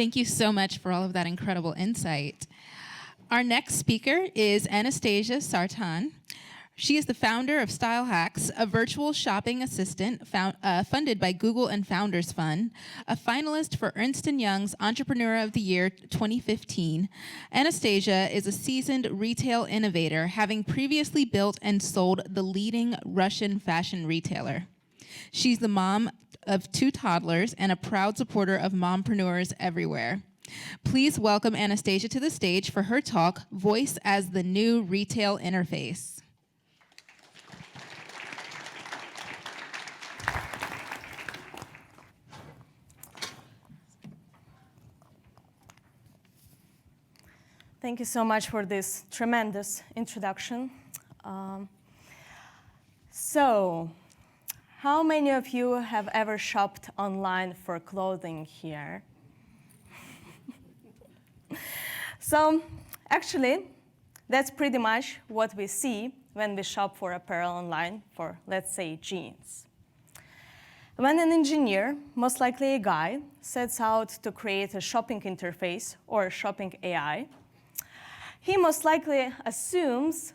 Thank you so much for all of that incredible insight. Our next speaker is Anastasia Sartan. She is the founder of StyleHacks, a virtual shopping assistant funded by Google and Founders Fund, a finalist for Ernst&Young's Entrepreneur of the Year 2015. Anastasia is a seasoned retail innovator, having previously built and sold the leading Russian fashion retailer. She's the mom of 2 toddlers and a proud supporter of Mompreneurs everywhere. Please welcome Anastasia to the stage for her talk, Voice as the New Retail Interface. Thank you so much for this tremendous introduction. So, how many of you have ever shopped online for clothing here? So, actually, that's pretty much what we see when we shop for apparel online for, let's say, jeans. When an engineer, most likely a guy, sets out to create a shopping interface or a shopping AI, he most likely assumes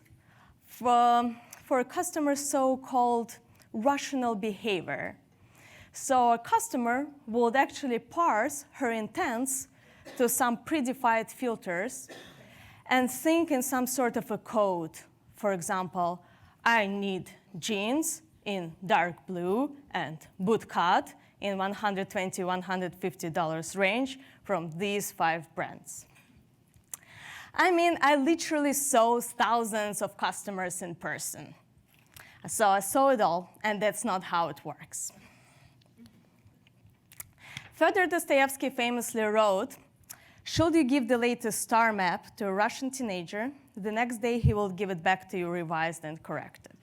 for a customer's so-called rational behavior. So a customer would actually parse her intents to some predefined filters and think in some sort of a code. For example, I need jeans in dark blue and bootcut in $120, $150 range from these 5 brands. I mean, I literally saw thousands of customers in person. So I saw it all, and that's not how it works. Fyodor Dostoevsky famously wrote, should you give the latest star map to a Russian teenager, the next day he will give it back to you revised and corrected.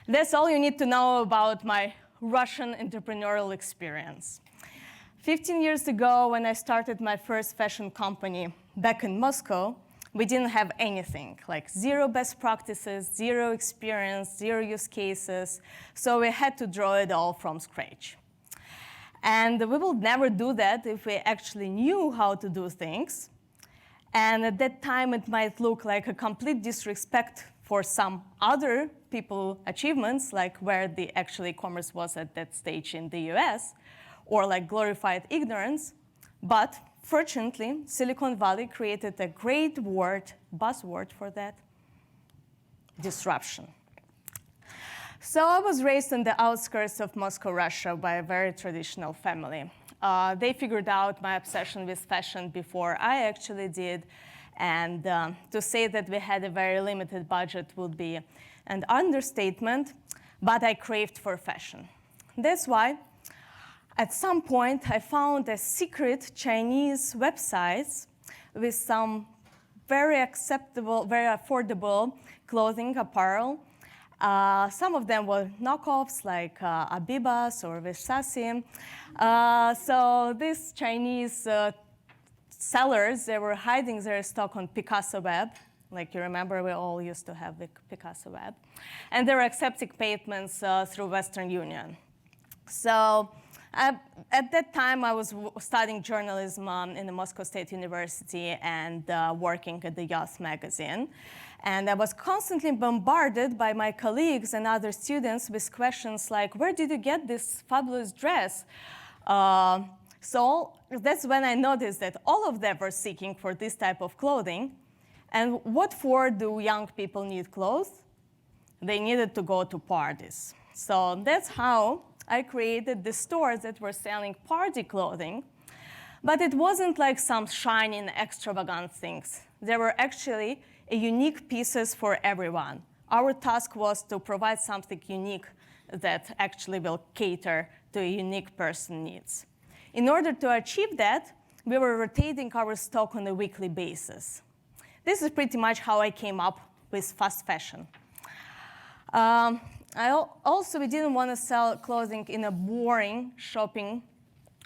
That's all you need to know about my Russian entrepreneurial experience. 15 years ago, when I started my first fashion company back in Moscow, we didn't have anything, like 0 best practices, 0 experience, 0 use cases. So we had to draw it all from scratch. And we would never do that if we actually knew how to do things. And at that time, it might look like a complete disrespect for some other people's achievements, like where the actual e-commerce was at that stage in the US, or like glorified ignorance. But fortunately, Silicon Valley created a great buzzword for that, disruption. So I was raised in the outskirts of Moscow, Russia, by a very traditional family. They figured out my obsession with fashion before I actually did. And to say that we had a very limited budget would be an understatement, but I craved for fashion. That's why at some point, I found a secret Chinese website with some very acceptable, very affordable clothing, apparel. Some of them were knockoffs, like Abibas or Versace. So these Chinese sellers, they were hiding their stock on Picasso Web. Like you remember, we all used to have the Picasso Web. And they were accepting payments through Western Union. So at that time, I was studying journalism in the Moscow State University and working at the Youth magazine. And I was constantly bombarded by my colleagues and other students with questions like, where did you get this fabulous dress? So that's when I noticed that all of them were seeking for this type of clothing. And what for do young people need clothes? They needed to go to parties. So that's how I created the stores that were selling party clothing. But it wasn't like some shiny and extravagant things. There were actually unique pieces for everyone. Our task was to provide something unique that actually will cater to a unique person's needs. In order to achieve that, we were rotating our stock on a weekly basis. This is pretty much how I came up with fast fashion. We didn't want to sell clothing in a boring shopping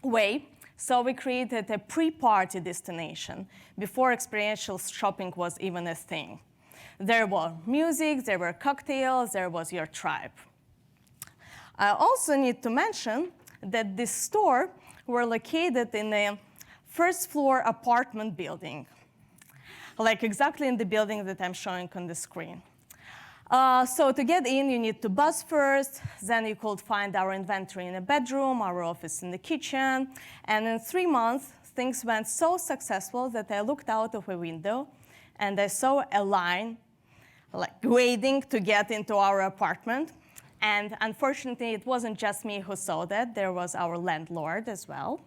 way, so we created a pre-party destination before experiential shopping was even a thing. There was music, there were cocktails, there was your tribe. I also need to mention that this store were located in a first floor apartment building, like exactly in the building that I'm showing on the screen. So to get in, you need to buzz first. Then you could find our inventory in a bedroom, our office in the kitchen. And in 3 months, things went so successful that I looked out of a window and I saw a line like waiting to get into our apartment. And unfortunately, it wasn't just me who saw that. There was our landlord as well.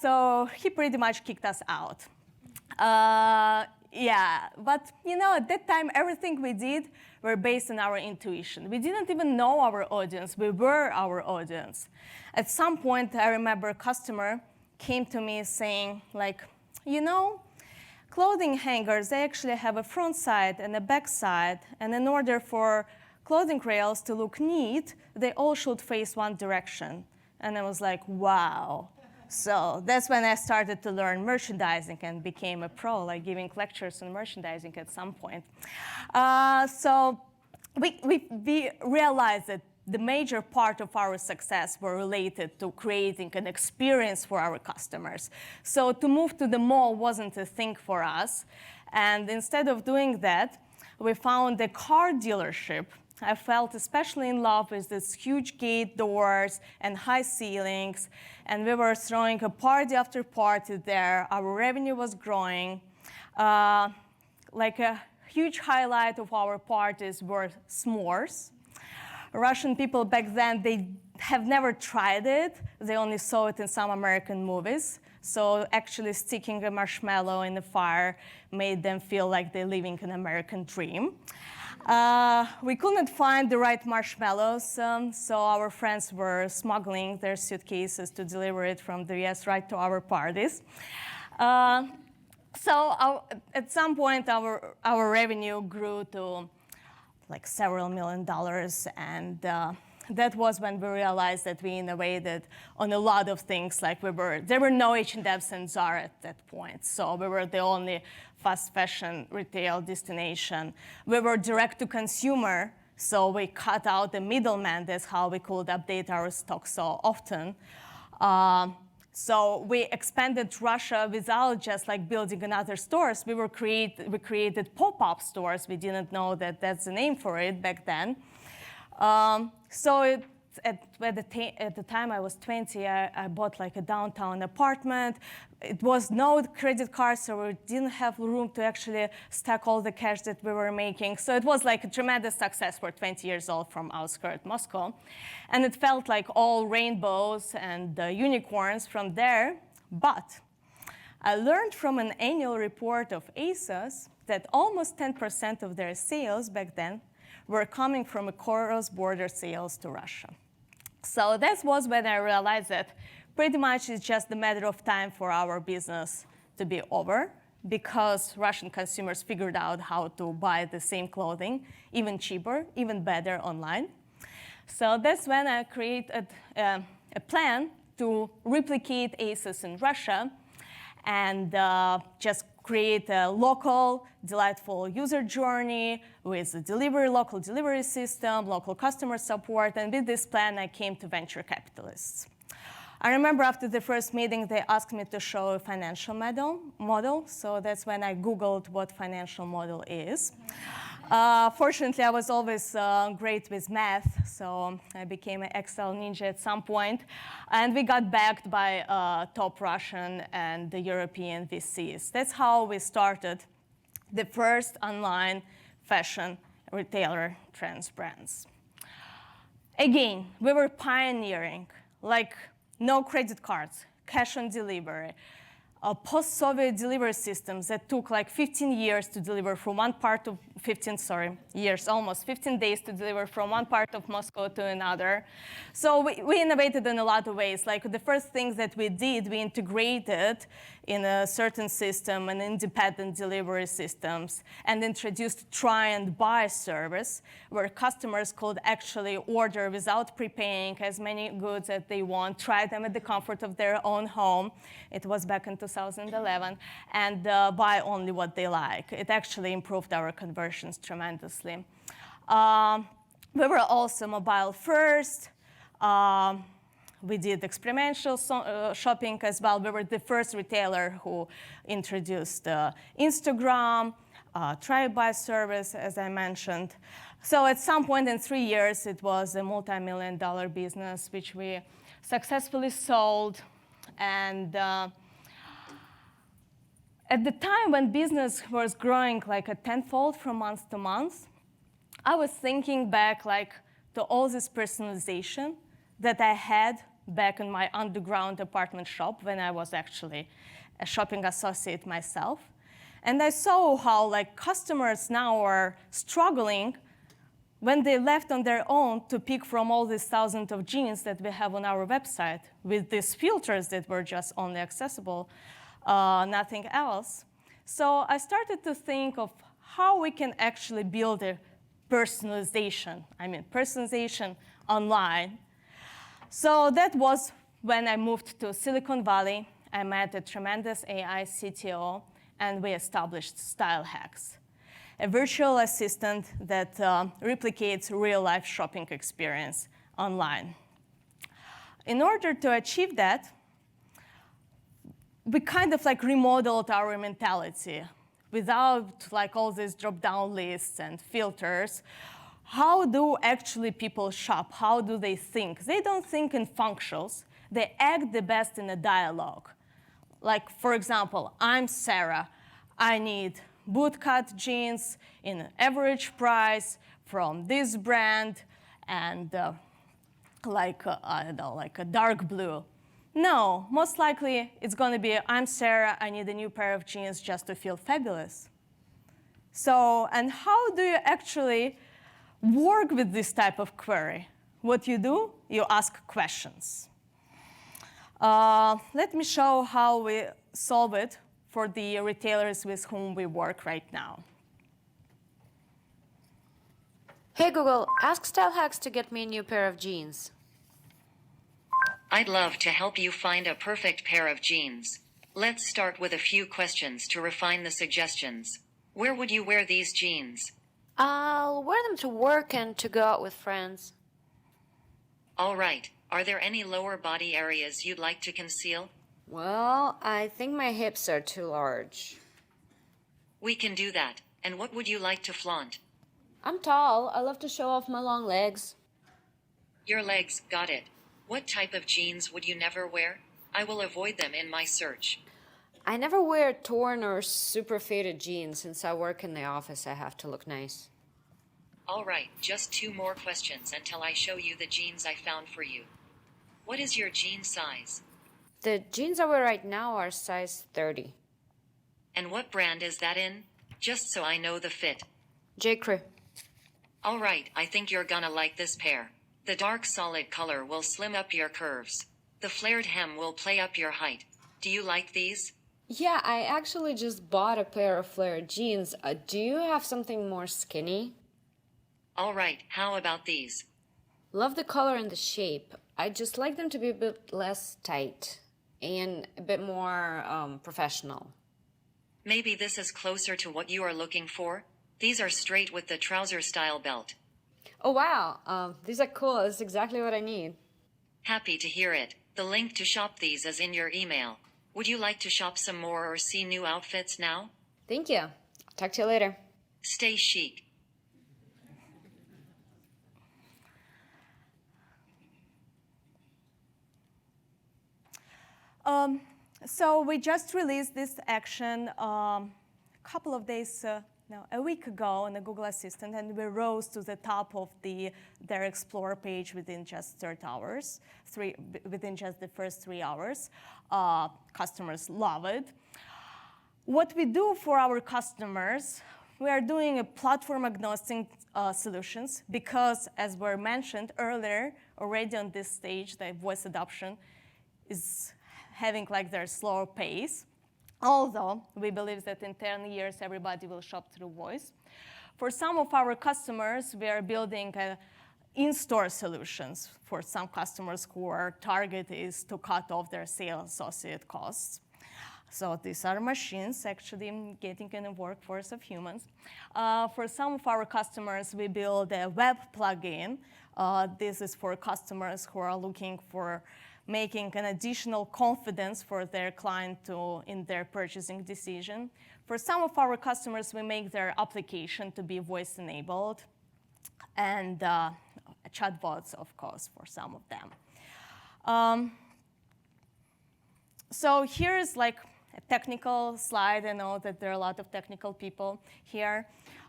So he pretty much kicked us out. Yeah, but at that time, everything we did were based on our intuition. We didn't even know our audience. We were our audience. At some point, I remember a customer came to me saying, like, clothing hangers, they actually have a front side and a back side. And in order for clothing rails to look neat, they all should face one direction. And I was like, wow. So that's when I started to learn merchandising and became a pro, like giving lectures on merchandising at some point. So we realized that the major part of our success were related to creating an experience for our customers. So to move to the mall wasn't a thing for us. And instead of doing that, we found a car dealership. I felt especially in love with these huge gate doors and high ceilings. And we were throwing a party after party there. Our revenue was growing. Like a huge highlight of our parties were s'mores. Russian people back then, they have never tried it. They only saw it in some American movies. So actually sticking a marshmallow in the fire made them feel like they're living an American dream. We couldn't find the right marshmallows, so our friends were smuggling their suitcases to deliver it from the US right to our parties. At some point, our revenue grew to like several $1 million, and that was when we realized that we innovated on a lot of things. Like there were no H&M's and Zara at that point, so we were the only fast fashion retail destination. We were direct to consumer, so we cut out the middleman. That's how we could update our stock so often. So we expanded Russia without just like building another stores. We created pop-up stores. We didn't know that that's the name for it back then. At the time I was 20, I bought like a downtown apartment. It was no credit card, so we didn't have room to actually stack all the cash that we were making. So it was like a tremendous success for 20 years old from outskirts Moscow. And it felt like all rainbows and unicorns from there. But I learned from an annual report of ASOS that almost 10% of their sales back then were coming from a cross-border sales to Russia. So that was when I realized that pretty much it's just a matter of time for our business to be over, because Russian consumers figured out how to buy the same clothing, even cheaper, even better online. So that's when I created a plan to replicate ASOS in Russia and just create a local, delightful user journey with a local delivery system, local customer support. And with this plan, I came to venture capitalists. I remember after the first meeting, they asked me to show a financial model. So that's when I Googled what financial model is. Fortunately, I was always great with math, so I became an Excel ninja at some point. And we got backed by top Russian and the European VCs. That's how we started the first online fashion retailer trends brands. Again, we were pioneering, like no credit cards, cash on delivery, post-Soviet delivery systems that took like 15 years to deliver from one part of, 15 days to deliver from one part of Moscow to another. So we innovated in a lot of ways. Like the first things that we did, we integrated in a certain system an independent delivery systems and introduced try and buy service where customers could actually order without prepaying as many goods as they want, try them at the comfort of their own home. It was back in 2011, and buy only what they like. It actually improved our conversions tremendously. We were also mobile first. We did experiential shopping as well. We were the first retailer who introduced Instagram, try-buy service, as I mentioned. So at some point in 3 years, it was a multi-million-dollar business, which we successfully sold. And at the time when business was growing like a tenfold from month to month, I was thinking back like to all this personalization that I had back in my underground apartment shop when I was actually a shopping associate myself. And I saw how like customers now are struggling when they left on their own to pick from all these thousands of jeans that we have on our website with these filters that were just only accessible, nothing else. So I started to think of how we can actually build a personalization online. So that was when I moved to Silicon Valley. I met a tremendous AI CTO, and we established StyleHacks, a virtual assistant that replicates real-life shopping experience online. In order to achieve that, we kind of like remodeled our mentality without like all these drop-down lists and filters. How do actually people shop? How do they think? They don't think in functions. They act the best in a dialogue. Like, for example, I'm Sarah. I need bootcut jeans in an average price from this brand and I don't know, like a dark blue. No, most likely it's going to be, I'm Sarah, I need a new pair of jeans just to feel fabulous. So, and how do you actually work with this type of query? What you do, you ask questions. Let me show how we solve it for the retailers with whom we work right now. Hey Google, ask StyleHacks to get me a new pair of jeans. I'd love to help you find a perfect pair of jeans. Let's start with a few questions to refine the suggestions. Where would you wear these jeans? I'll wear them to work and to go out with friends. All right. Are there any lower body areas you'd like to conceal? Well, I think my hips are too large. We can do that. And what would you like to flaunt? I'm tall. I love to show off my long legs. Your legs, got it. What type of jeans would you never wear? I will avoid them in my search. I never wear torn or super faded jeans. Since I work in the office, I have to look nice. All right, just 2 more questions until I show you the jeans I found for you. What is your jean size? The jeans I wear right now are size 30. And what brand is that in? Just so I know the fit. J.Crew. All right, I think you're gonna like this pair. The dark solid color will slim up your curves. The flared hem will play up your height. Do you like these? Yeah, I actually just bought a pair of flared jeans. Do you have something more skinny? All right, how about these? Love the color and the shape. I just like them to be a bit less tight and a bit more professional. Maybe this is closer to what you are looking for. These are straight with the trouser style belt. Oh wow, these are cool. That's exactly what I need. Happy to hear it. The link to shop these is in your email. Would you like to shop some more or see new outfits now? Thank you. Talk to you later. Stay chic. So we just released this action a week ago on the Google Assistant, and we rose to the top of their Explore page within just 30 hours, within just the first 3 hours. Customers love it. What we do for our customers, we are doing a platform agnostic solutions because, as were mentioned earlier, already on this stage, the voice adoption is having like their slower pace. Although we believe that in 10 years, everybody will shop through voice. For some of our customers, we are building in-store solutions for some customers who our target is to cut off their sales associate costs. So these are machines actually getting in a workforce of humans. For some of our customers, we build a web plugin. This is for customers who are looking for making an additional confidence for their client in their purchasing decision. For some of our customers, we make their application to be voice-enabled, and chatbots, of course, for some of them. So here's like a technical slide. I know that there are a lot of technical people here.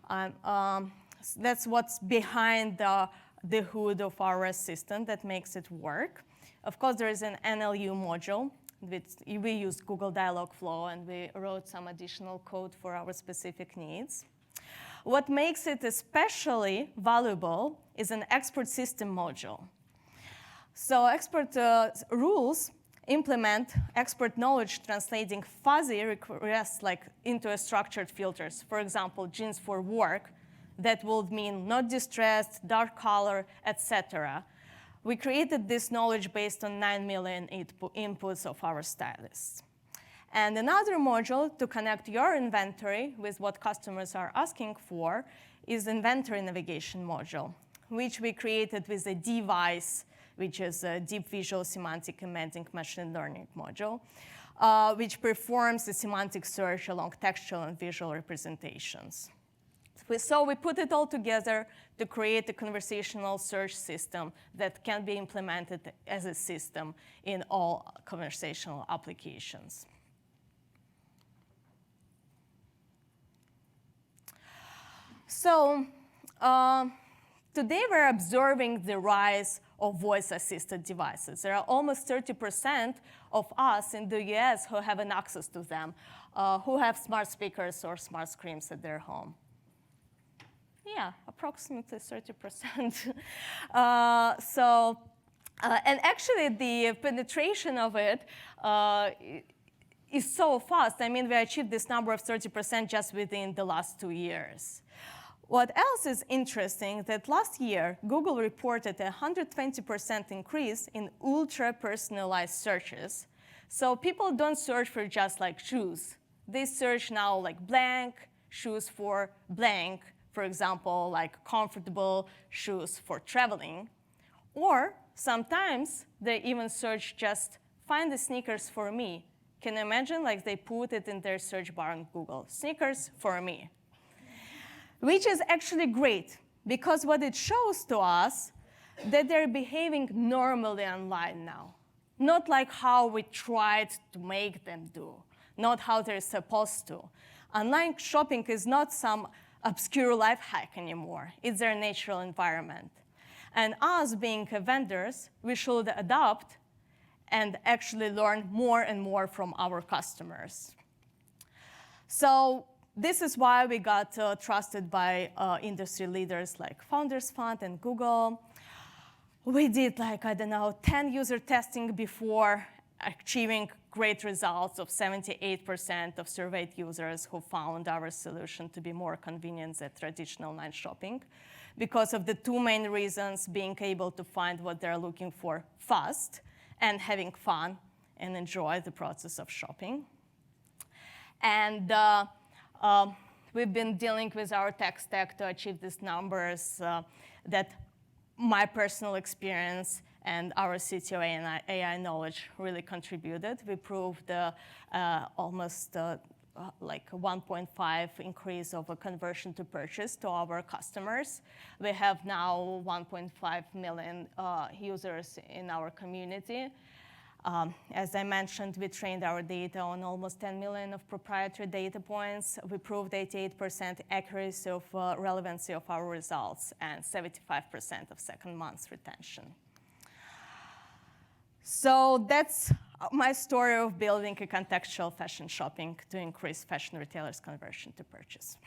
That's what's behind the hood of our assistant that makes it work. Of course, there is an NLU module. We use Google Dialogflow, and we wrote some additional code for our specific needs. What makes it especially valuable is an expert system module. So expert rules implement expert knowledge translating fuzzy requests into a structured filters. For example, jeans for work, that would mean not distressed, dark color, etc. We created this knowledge based on 9 million inputs of our stylists. And another module to connect your inventory with what customers are asking for is inventory navigation module, which we created with a device, which is a deep visual semantic embedding machine learning module, which performs a semantic search along textual and visual representations. So we put it all together to create a conversational search system that can be implemented as a system in all conversational applications. So today we're observing the rise of voice-assisted devices. There are almost 30% of us in the US who have an access to them, who have smart speakers or smart screens at their home. Yeah, approximately 30%. And actually, the penetration of it is so fast. I mean, we achieved this number of 30% just within the last 2 years. What else is interesting, that last year, Google reported a 120% increase in ultra-personalized searches. So people don't search for just like shoes. They search now like blank, shoes for blank, for example, like comfortable shoes for traveling. Or sometimes they even search just find the sneakers for me. Can you imagine, like they put it in their search bar on Google, sneakers for me. Which is actually great, because what it shows to us that they're behaving normally online now. Not like how we tried to make them do, not how they're supposed to. Online shopping is not some obscure life hack anymore. It's their natural environment. And us being vendors, we should adapt and actually learn more and more from our customers. So this is why we got trusted by industry leaders like Founders Fund and Google. We did 10 user testing before achieving great results of 78% of surveyed users who found our solution to be more convenient than traditional online shopping, because of the two main reasons: being able to find what they're looking for fast and having fun and enjoy the process of shopping. And we've been dealing with our tech stack to achieve these numbers that my personal experience and our CTO and AI knowledge really contributed. We proved almost 1.5 increase of a conversion to purchase to our customers. We have now 1.5 million users in our community. As I mentioned, we trained our data on almost 10 million of proprietary data points. We proved 88% accuracy of relevancy of our results and 75% of second month retention. So that's my story of building a contextual fashion shopping to increase fashion retailers' conversion to purchase.